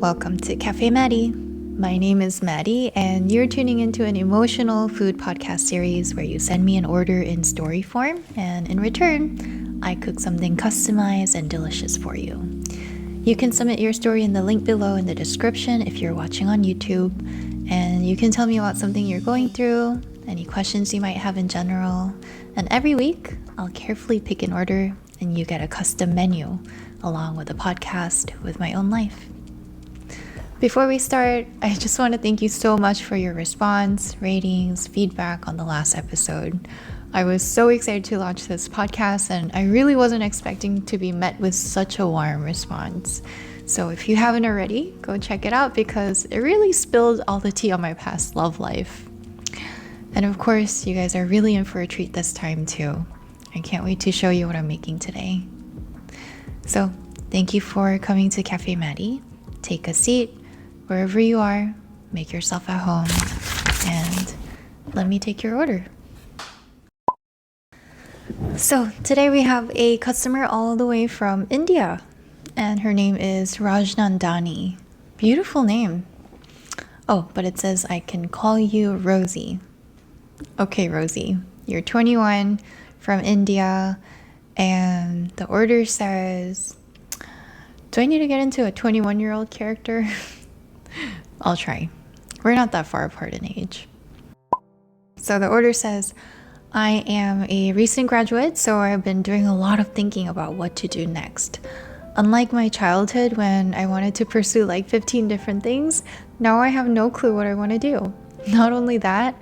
Welcome to Cafe Maddy. My name is Maddie, and you're tuning into an emotional food podcast series where you send me an order in story form, and in return, I cook something customized and delicious for you. You can submit your story in the link below in the description if you're watching on YouTube, and you can tell me about something you're going through, any questions you might have in general, and every week, I'll carefully pick an order and you get a custom menu along with a podcast with my own life. Before we start, I just want to thank you so much for your response, ratings, feedback on the last episode. I was so excited to launch this podcast, and I really wasn't expecting to be met with such a warm response. So if you haven't already, go check it out because it really spilled all the tea on my past love life. And of course, you guys are really in for a treat this time too. I can't wait to show you what I'm making today. So thank you for coming to Cafe Maddy. Take a seat. Wherever you are, make yourself at home, and let me take your order. So today we have a customer all the way from India, and her name is Rajnandani. Beautiful name. Oh, but it says I can call you Rosie. Okay, Rosie, you're 21, from India, and the order says, do I need to get into a 21-year-old character? I'll try. We're not that far apart in age. So the order says, I am a recent graduate, so I've been doing a lot of thinking about what to do next. Unlike my childhood when I wanted to pursue like 15 different things, now I have no clue what I want to do. Not only that,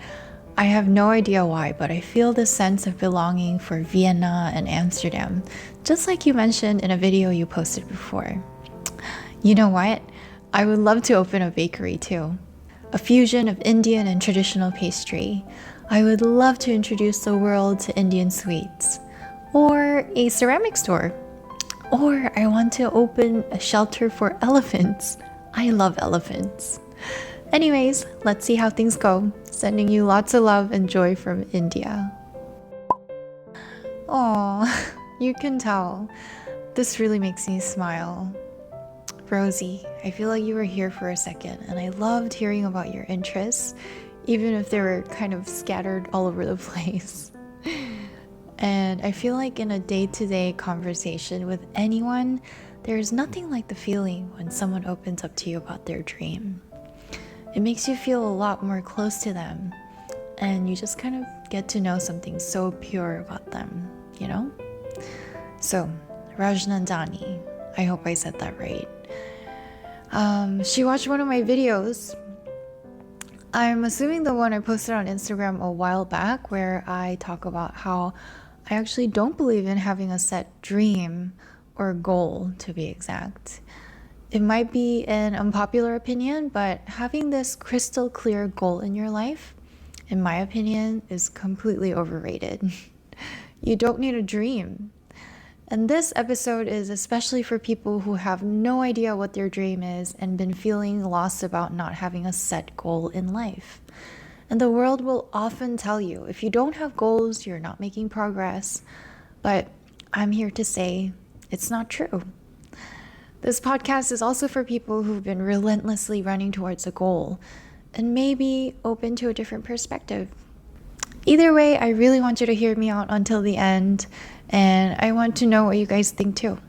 I have no idea why, but I feel this sense of belonging for Vienna and Amsterdam, just like you mentioned in a video you posted before. You know what? I would love to open a bakery too. A fusion of Indian and traditional pastry. I would love to introduce the world to Indian sweets. Or a ceramic store. Or I want to open a shelter for elephants. I love elephants. Anyways, let's see how things go. Sending you lots of love and joy from India. Aw, you can tell. This really makes me smile. Rosie, I feel like you were here for a second, and I loved hearing about your interests, even if they were kind of scattered all over the place. And I feel like in a day-to-day conversation with anyone, there's nothing like the feeling when someone opens up to you about their dream. It makes you feel a lot more close to them, and you just kind of get to know something so pure about them, you know? So, Rajnandani, I hope I said that right. She watched one of my videos. I'm assuming the one I posted on Instagram a while back, where I talk about how I actually don't believe in having a set dream or goal, to be exact. It might be an unpopular opinion, but having this crystal clear goal in your life, in my opinion, is completely overrated. You don't need a dream. And this episode is especially for people who have no idea what their dream is and been feeling lost about not having a set goal in life. And the world will often tell you, if you don't have goals, you're not making progress. But I'm here to say it's not true. This podcast is also for people who've been relentlessly running towards a goal and maybe open to a different perspective. Either way, I really want you to hear me out until the end, and I want to know what you guys think too.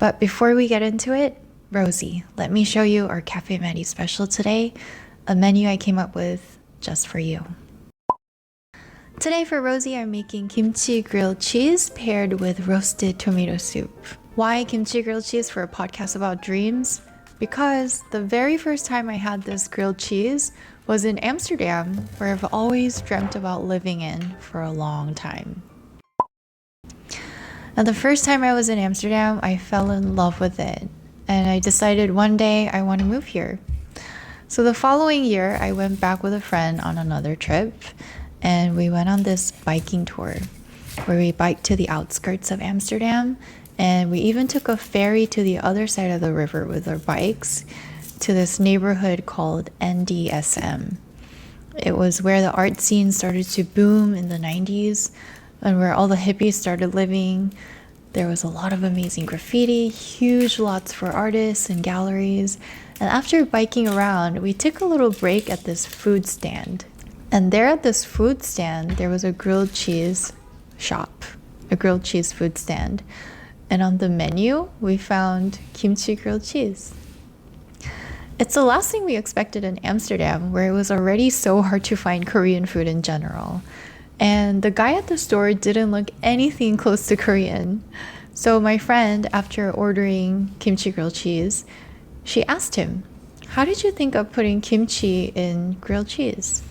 But before we get into it, Rosie, let me show you our Cafe Maddy special today, a menu I came up with just for you. Today for Rosie, I'm making kimchi grilled cheese paired with roasted tomato soup. Why kimchi grilled cheese for a podcast about dreams? Because the very first time I had this grilled cheese was in Amsterdam, where I've always dreamt about living in for a long time. Now, the first time I was in Amsterdam, I fell in love with it, and I decided one day I want to move here. So the following year, I went back with a friend on another trip, and we went on this biking tour, where we biked to the outskirts of Amsterdam, and we even took a ferry to the other side of the river with our bikes to this neighborhood called NDSM. It was where the art scene started to boom in the 90s and where all the hippies started living. There was a lot of amazing graffiti, huge lots for artists and galleries. And after biking around, we took a little break at this food stand. And there at this food stand, there was a grilled cheese shop, a grilled cheese food stand. And on the menu, we found kimchi grilled cheese. It's the last thing we expected in Amsterdam, where it was already so hard to find Korean food in general. And the guy at the store didn't look anything close to Korean. So my friend, after ordering kimchi grilled cheese, she asked him, "How did you think of putting kimchi in grilled cheese?"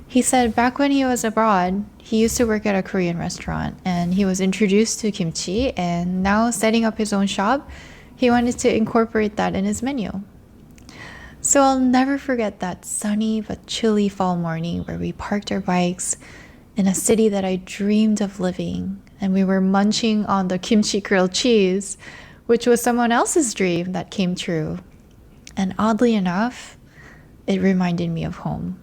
He said back when he was abroad, he used to work at a Korean restaurant and he was introduced to kimchi, and now setting up his own shop, he wanted to incorporate that in his menu. So I'll never forget that sunny but chilly fall morning where we parked our bikes in a city that I dreamed of living, and we were munching on the kimchi grilled cheese, which was someone else's dream that came true. And oddly enough, it reminded me of home.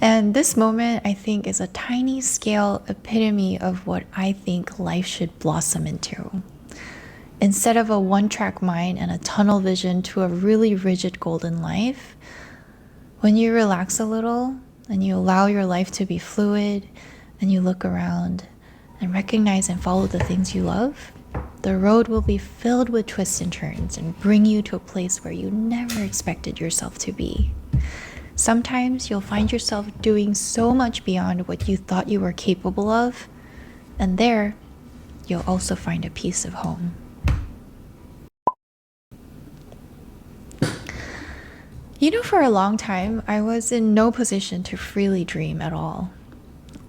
And this moment, I think, is a tiny scale epitome of what I think life should blossom into. Instead of a one-track mind and a tunnel vision to a really rigid golden life, when you relax a little and you allow your life to be fluid and you look around and recognize and follow the things you love, the road will be filled with twists and turns and bring you to a place where you never expected yourself to be. Sometimes you'll find yourself doing so much beyond what you thought you were capable of, and there, you'll also find a piece of home. For a long time, I was in no position to freely dream at all.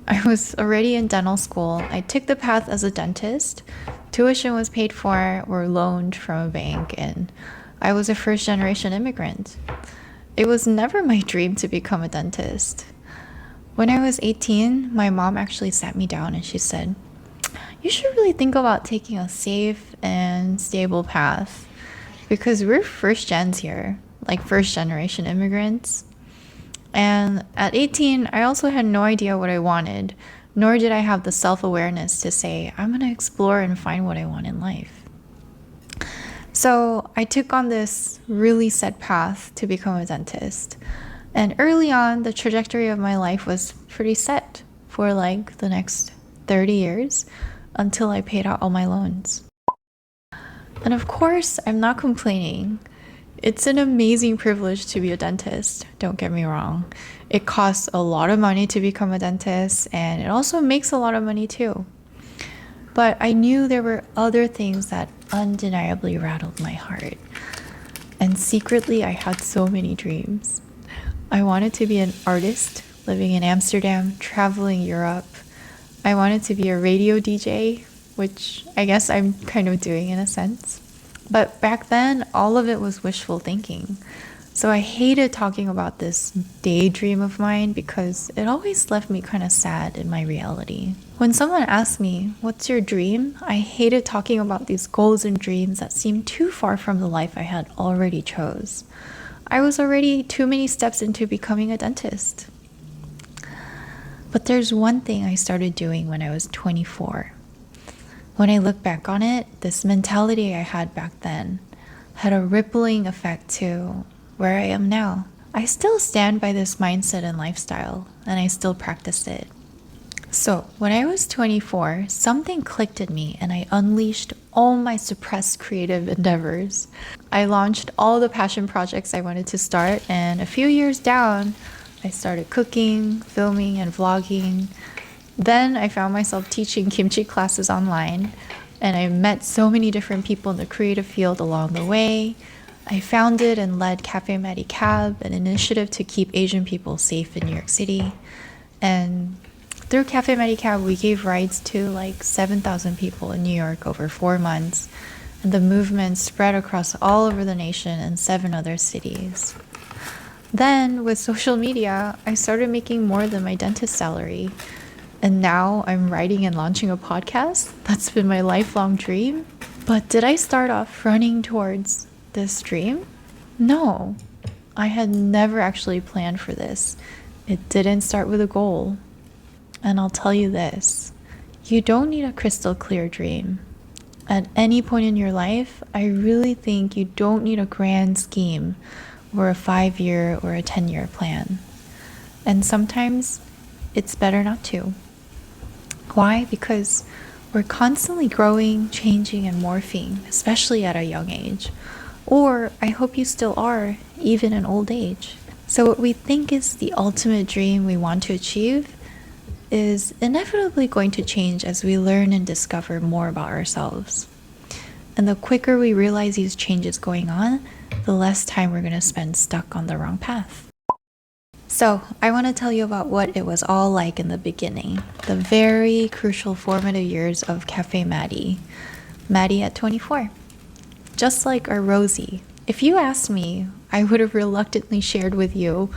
I was already in dental school. I took the path as a dentist. Tuition was paid for or loaned from a bank, and I was a first-generation immigrant. It was never my dream to become a dentist. When I was 18, my mom actually sat me down and she said, "You should really think about taking a safe and stable path because we're first gens here, like first generation immigrants." And at 18, I also had no idea what I wanted, nor did I have the self-awareness to say, I'm going to explore and find what I want in life. So I took on this really set path to become a dentist. And early on, the trajectory of my life was pretty set for like the next 30 years until I paid out all my loans. And of course, I'm not complaining. It's an amazing privilege to be a dentist, don't get me wrong. It costs a lot of money to become a dentist, and it also makes a lot of money too. But I knew there were other things that undeniably rattled my heart. And secretly, I had so many dreams. I wanted to be an artist, living in Amsterdam, traveling Europe. I wanted to be a radio DJ, which I guess I'm kind of doing in a sense. But back then, all of it was wishful thinking. So I hated talking about this daydream of mine because it always left me kind of sad in my reality. When someone asked me, "What's your dream?" I hated talking about these goals and dreams that seemed too far from the life I had already chose. I was already too many steps into becoming a dentist. But there's one thing I started doing when I was 24. When I look back on it, this mentality I had back then had a rippling effect to where I am now. I still stand by this mindset and lifestyle, and I still practice it. So when I was 24, something clicked in me and I unleashed all my suppressed creative endeavors. I launched all the passion projects I wanted to start, and a few years down, I started cooking, filming, and vlogging. Then I found myself teaching kimchi classes online, and I met so many different people in the creative field along the way. I founded and led Cafe Maddy Cab, an initiative to keep Asian people safe in New York City. And through Cafe Maddy Cab, we gave rides to like 7,000 people in New York over 4 months. And the movement spread across all over the nation and 7 other cities. Then with social media, I started making more than my dentist salary. And now I'm writing and launching a podcast. That's been my lifelong dream. But did I start off running towards this dream? No, I had never actually planned for this. It didn't start with a goal. And I'll tell you this, You don't need a crystal clear dream. At any point in your life, I really think you don't need a grand scheme or a 5-year or a 10-year plan. And sometimes it's better not to. Why? Because we're constantly growing, changing, and morphing, especially at a young age. Or I hope you still are, even in old age. So what we think is the ultimate dream we want to achieve is inevitably going to change as we learn and discover more about ourselves. And the quicker we realize these changes going on, the less time we're going to spend stuck on the wrong path. So I want to tell you about what it was all like in the beginning, the very crucial formative years of Cafe Maddy, Maddy at 24. Just like our Rosie. If you asked me, I would have reluctantly shared with you,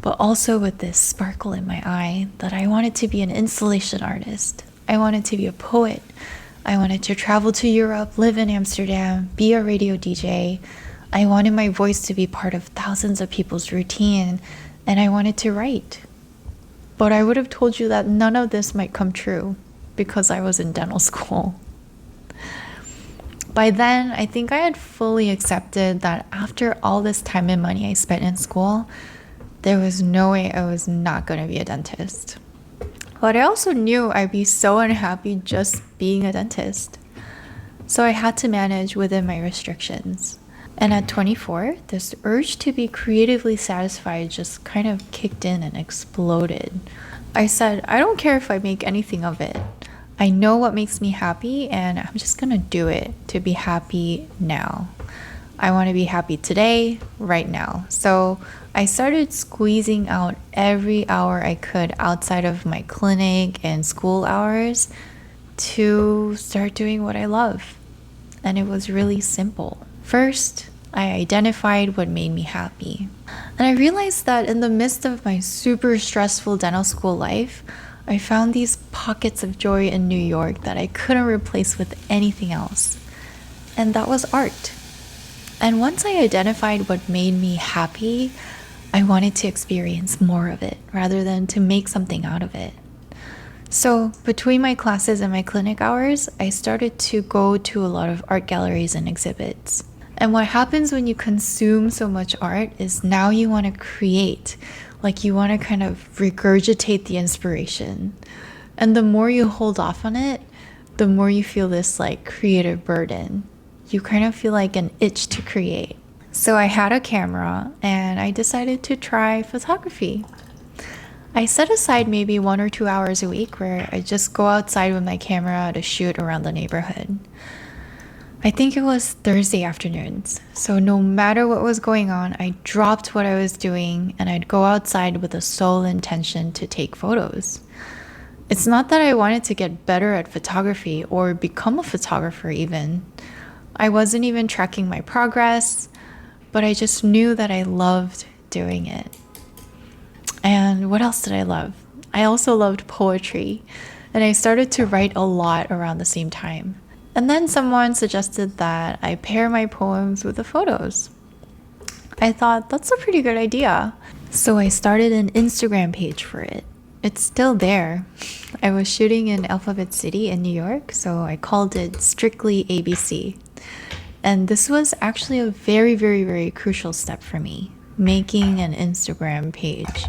but also with this sparkle in my eye, that I wanted to be an installation artist. I wanted to be a poet. I wanted to travel to Europe, live in Amsterdam, be a radio DJ. I wanted my voice to be part of thousands of people's routine, and I wanted to write. But I would have told you that none of this might come true because I was in dental school. By then, I think I had fully accepted that after all this time and money I spent in school, there was no way I was not going to be a dentist. But I also knew I'd be so unhappy just being a dentist. So I had to manage within my restrictions. And at 24, this urge to be creatively satisfied just kind of kicked in and exploded. I said, I don't care if I make anything of it. I know what makes me happy, and I'm just gonna do it to be happy now. I want to be happy today, right now. So I started squeezing out every hour I could outside of my clinic and school hours to start doing what I love. And it was really simple. First, I identified what made me happy. And I realized that in the midst of my super stressful dental school life, I found these pockets of joy in New York that I couldn't replace with anything else. And that was art. And once I identified what made me happy, I wanted to experience more of it rather than to make something out of it. So between my classes and my clinic hours, I started to go to a lot of art galleries and exhibits. And what happens when you consume so much art is now you want to create, like you want to kind of regurgitate the inspiration. And the more you hold off on it, the more you feel this like creative burden. You kind of feel like an itch to create. So I had a camera and I decided to try photography. I set aside maybe 1 or 2 hours a week where I just go outside with my camera to shoot around the neighborhood. I think it was Thursday afternoons. So no matter what was going on, I dropped what I was doing and I'd go outside with the sole intention to take photos. It's not that I wanted to get better at photography or become a photographer even. I wasn't even tracking my progress, but I just knew that I loved doing it. And what else did I love? I also loved poetry, and I started to write a lot around the same time. And then someone suggested that I pair my poems with the photos. I thought that's a pretty good idea. So I started an Instagram page for it. It's still there. I was shooting in Alphabet City in New York, so I called it strictly ABC. And this was actually a very, very, very crucial step for me, making an Instagram page.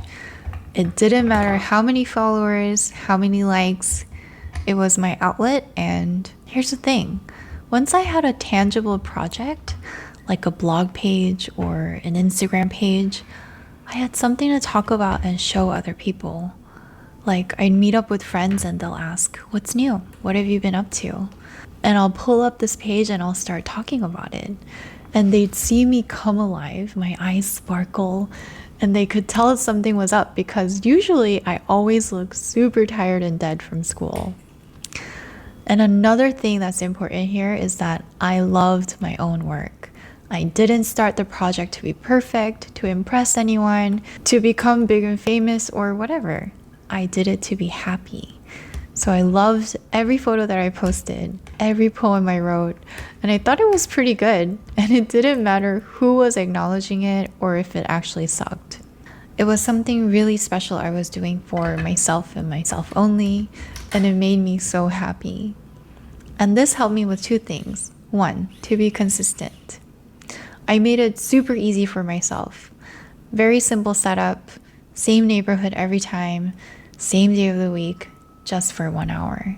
It didn't matter how many followers, how many likes, it was my outlet. And here's the thing, once I had a tangible project, like a blog page or an Instagram page, I had something to talk about and show other people. Like I'd meet up with friends and they'll ask, what's new? What have you been up to? And I'll pull up this page and I'll start talking about it. And they'd see me come alive, my eyes sparkle, and they could tell something was up because usually I always look super tired and dead from school. And another thing that's important here is that I loved my own work. I didn't start the project to be perfect, to impress anyone, to become big and famous or whatever. I did it to be happy. So I loved every photo that I posted, every poem I wrote, and I thought it was pretty good. And it didn't matter who was acknowledging it or if it actually sucked. It was something really special I was doing for myself and myself only. and it made me so happy. And this helped me with two things. One, to be consistent. I made it super easy for myself. Very simple setup, same neighborhood every time, same day of the week, just for 1 hour.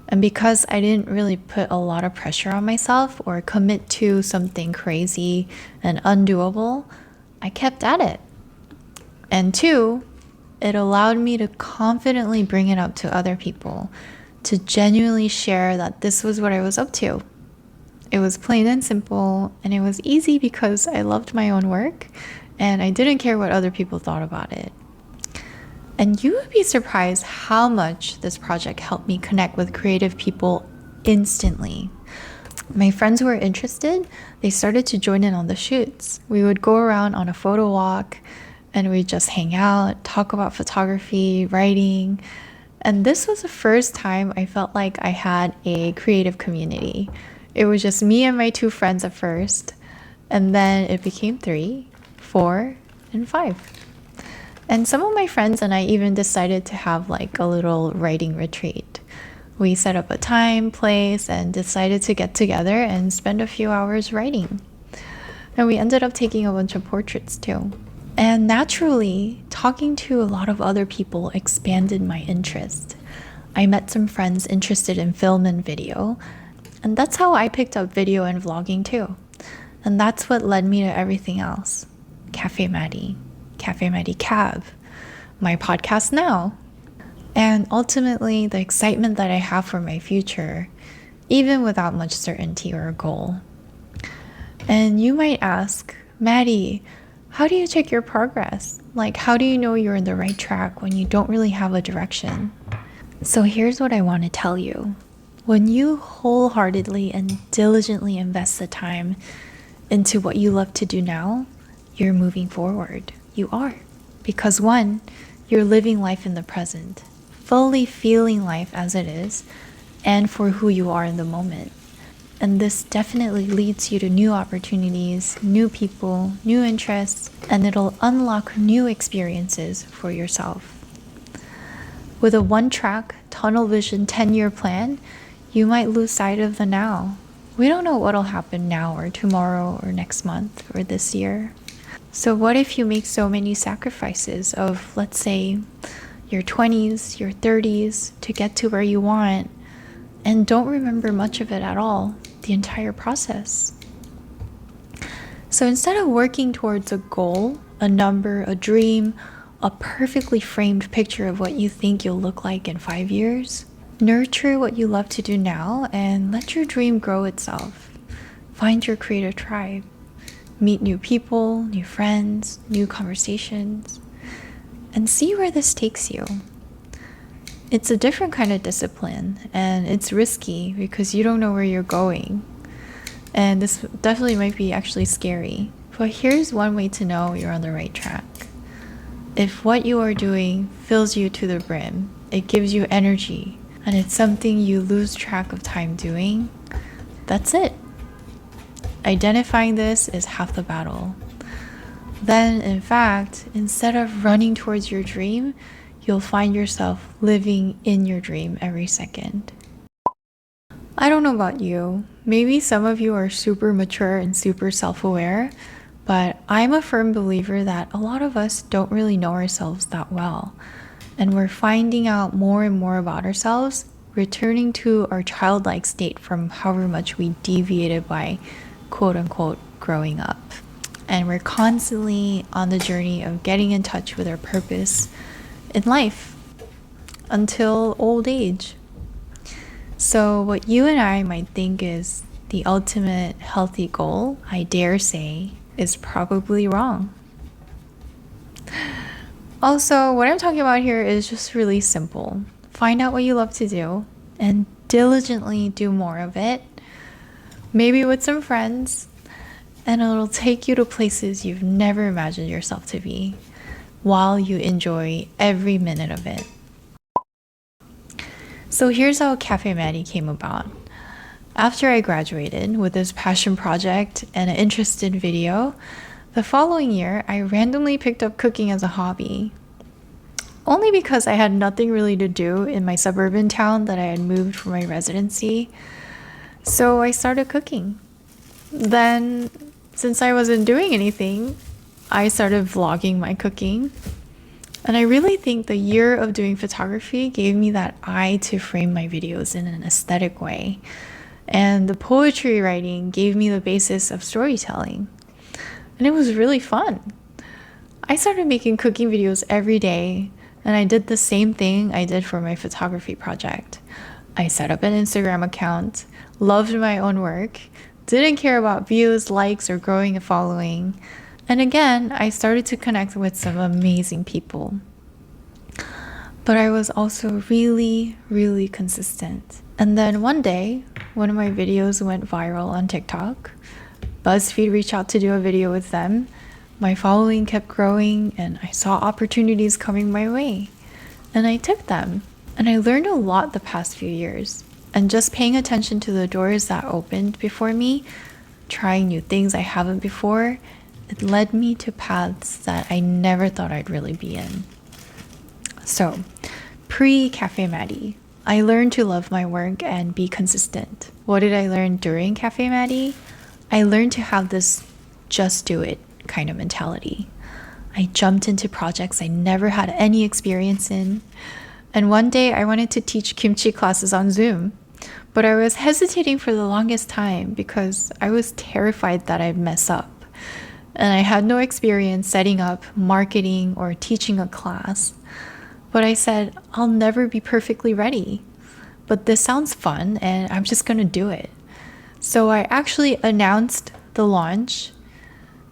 And because I didn't really put a lot of pressure on myself or commit to something crazy and undoable, I kept at it. And two, it allowed me to confidently bring it up to other people, to genuinely share that this was what I was up to. It was plain and simple, and it was easy because I loved my own work and I didn't care what other people thought about it. And you would be surprised how much this project helped me connect with creative people instantly. My friends who were interested, they started to join in on the shoots. We would go around on a photo walk and we'd just hang out, talk about photography, writing. And this was the first time I felt like I had a creative community. It was just me and my two friends at first, and then it became 3, 4, and 5. And some of my friends and I even decided to have like a little writing retreat. We set up a time, place, and decided to get together and spend a few hours writing. And we ended up taking a bunch of portraits too. And naturally, talking to a lot of other people expanded my interest. I met some friends interested in film and video, and that's how I picked up video and vlogging too. And that's what led me to everything else. Cafe Maddy, Cafe Maddy Cab, my podcast now, and ultimately the excitement that I have for my future, even without much certainty or a goal. And you might ask, Maddie, how do you check your progress? Like, how do you know you're in the right track when you don't really have a direction? So here's what I want to tell you. When you wholeheartedly and diligently invest the time into what you love to do now, you're moving forward. You are. Because one, you're living life in the present, fully feeling life as it is, and for who you are in the moment. And this definitely leads you to new opportunities, new people, new interests, and it'll unlock new experiences for yourself. With a one-track, tunnel vision 10-year plan, you might lose sight of the now. We don't know what'll happen now or tomorrow or next month or this year. So what if you make so many sacrifices of, let's say, your 20s, your 30s to get to where you want, and don't remember much of it at all, the entire process? So instead of working towards a goal, a number, a dream, a perfectly framed picture of what you think you'll look like in 5 years, nurture what you love to do now and let your dream grow itself. Find your creative tribe. Meet new people, new friends, new conversations, and see where this takes you. It's a different kind of discipline, and it's risky because you don't know where you're going. And this definitely might be actually scary. But here's one way to know you're on the right track. If what you are doing fills you to the brim, it gives you energy, and it's something you lose track of time doing, that's it. Identifying this is half the battle. Then, in fact, instead of running towards your dream, you'll find yourself living in your dream every second. I don't know about you. Maybe some of you are super mature and super self-aware, but I'm a firm believer that a lot of us don't really know ourselves that well. And we're finding out more and more about ourselves, returning to our childlike state from however much we deviated by quote unquote growing up. And we're constantly on the journey of getting in touch with our purpose in life until old age. So what you and I might think is the ultimate healthy goal, I dare say, is probably wrong. Also, what I'm talking about here is just really simple. Find out what you love to do and diligently do more of it. Maybe with some friends, and it'll take you to places you've never imagined yourself to be while you enjoy every minute of it. So here's how Cafe Maddy came about. After I graduated with this passion project and an interest in video, the following year I randomly picked up cooking as a hobby. only because I had nothing really to do in my suburban town that I had moved for my residency. So I started cooking. Then, since I wasn't doing anything, I started vlogging my cooking. And I really think the year of doing photography gave me that eye to frame my videos in an aesthetic way. And the poetry writing gave me the basis of storytelling. And it was really fun. I started making cooking videos every day, and I did the same thing I did for my photography project. I set up an Instagram account, loved my own work, didn't care about views, likes, or growing a following. And again, I started to connect with some amazing people. But I was also really, really consistent. And then one day, one of my videos went viral on TikTok. BuzzFeed reached out to do a video with them. My following kept growing, and I saw opportunities coming my way. And I took them. And I learned a lot the past few years. And just paying attention to the doors that opened before me, trying new things I haven't before, it led me to paths that I never thought I'd really be in. So, pre-Cafe Maddy, I learned to love my work and be consistent. What did I learn during Cafe Maddy? I learned to have this just do it kind of mentality. I jumped into projects I never had any experience in. And one day I wanted to teach kimchi classes on Zoom. But I was hesitating for the longest time because I was terrified that I'd mess up. And I had no experience setting up, marketing, or teaching a class. But I said, I'll never be perfectly ready. But this sounds fun, and I'm just going to do it. So I actually announced the launch,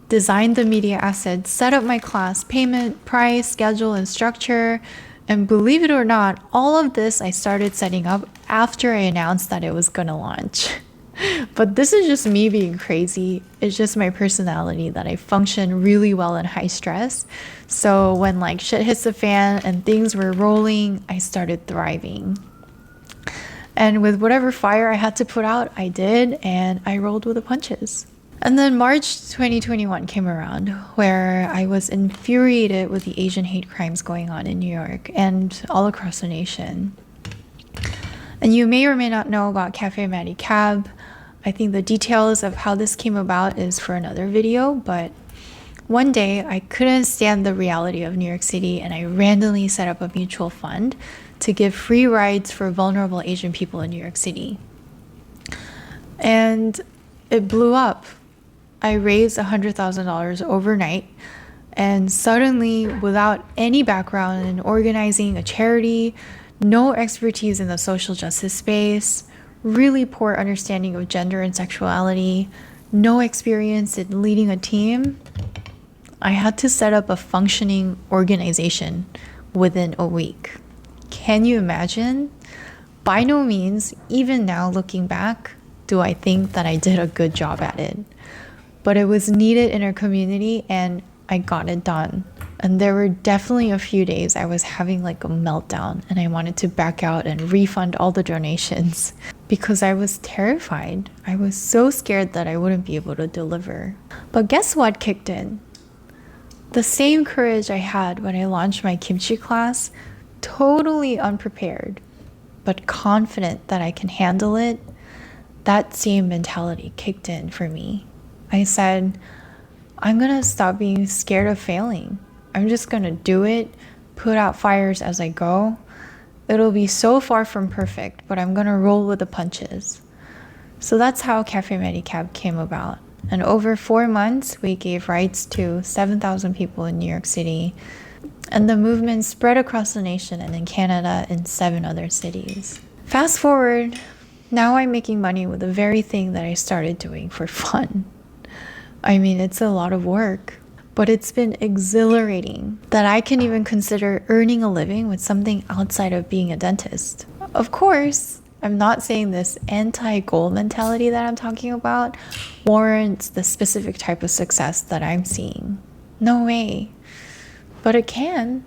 designed the media assets, set up my class, payment, price, schedule, and structure. And believe it or not, all of this I started setting up after I announced that it was going to launch. But this is just me being crazy. It's just my personality that I function really well in high stress. So when like shit hits the fan and things were rolling, I started thriving. And with whatever fire I had to put out, I did, and I rolled with the punches. And then March 2021 came around, where I was infuriated with the Asian hate crimes going on in New York and all across the nation. And you may or may not know about Cafe Maddy Cab. I think the details of how this came about is for another video, but one day I couldn't stand the reality of New York City, and I randomly set up a mutual fund to give free rides for vulnerable Asian people in New York City. And it blew up. I raised $100,000 overnight, and suddenly, without any background in organizing a charity, no expertise in the social justice space, really poor understanding of gender and sexuality, no experience in leading a team, I had to set up a functioning organization within a week. Can you imagine? By no means, even now looking back, do I think that I did a good job at it. But it was needed in our community, and I got it done. And there were definitely a few days I was having like a meltdown, and I wanted to back out and refund all the donations because I was terrified. I was so scared that I wouldn't be able to deliver. But guess what kicked in? The same courage I had when I launched my kimchi class, totally unprepared, but confident that I can handle it, that same mentality kicked in for me. I said, I'm gonna stop being scared of failing. I'm just gonna do it, put out fires as I go. It'll be so far from perfect, but I'm gonna roll with the punches. So that's how Cafe Maddy Cab came about. And over 4 months, we gave rides to 7,000 people in New York City. And the movement spread across the nation and in Canada and 7 other cities. Fast forward, now I'm making money with the very thing that I started doing for fun. I mean, it's a lot of work, but it's been exhilarating that I can even consider earning a living with something outside of being a dentist. Of course, I'm not saying this anti-goal mentality that I'm talking about warrants the specific type of success that I'm seeing. No way. But it can.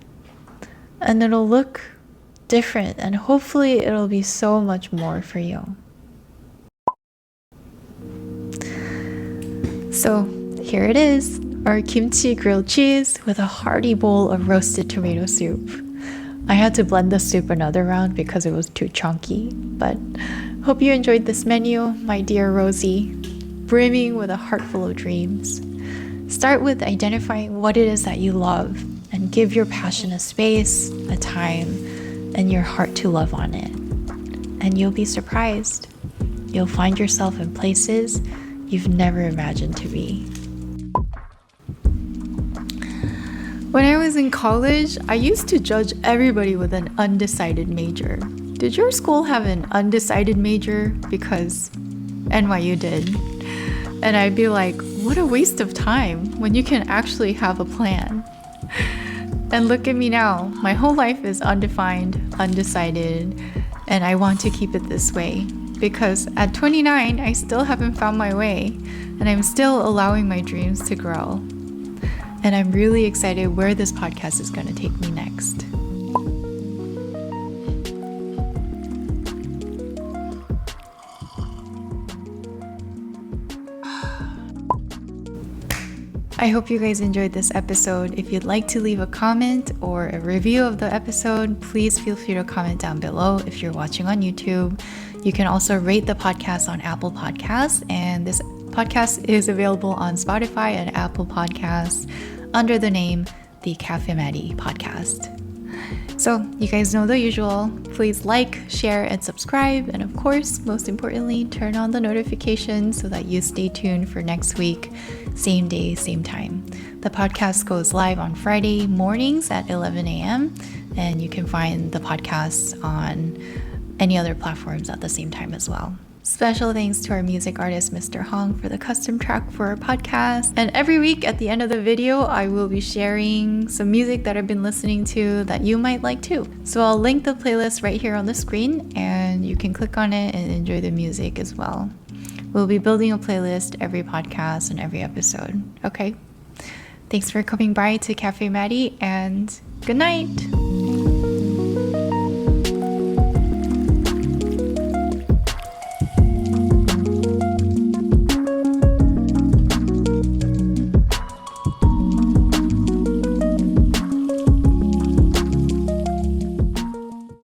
And it'll look different, and hopefully it'll be so much more for you. So here it is, our kimchi grilled cheese with a hearty bowl of roasted tomato soup. I had to blend the soup another round because it was too chunky. But hope you enjoyed this menu, my dear Rosie, brimming with a heart full of dreams. Start with identifying what it is that you love and give your passion a space, a time, and your heart to love on it. And you'll be surprised. You'll find yourself in places you've never imagined to be. When I was in college, I used to judge everybody with an undecided major. Did your school have an undecided major? Because NYU did. And I'd be like, what a waste of time when you can actually have a plan. And look at me now. My whole life is undefined, undecided, and I want to keep it this way. Because at 29, I still haven't found my way, and I'm still allowing my dreams to grow. And I'm really excited where this podcast is going to take me next. I hope you guys enjoyed this episode. If you'd like to leave a comment or a review of the episode, please feel free to comment down below if you're watching on YouTube. You can also rate the podcast on Apple Podcasts, and this podcast is available on Spotify and Apple Podcasts under the name The Cafe Maddy Podcast. So you guys know the usual. Please like, share, and subscribe. And of course, most importantly, turn on the notifications so that you stay tuned for next week, same day, same time. The podcast goes live on Friday mornings at 11 a.m. And you can find the podcasts on any other platforms at the same time as well. Special thanks to our music artist, Mr. Hong, for the custom track for our podcast. And every week at the end of the video, I will be sharing some music that I've been listening to that you might like too. So I'll link the playlist right here on the screen, and you can click on it and enjoy the music as well. We'll be building a playlist every podcast and every episode. Okay? Thanks for coming by to Cafe Maddy, and good night!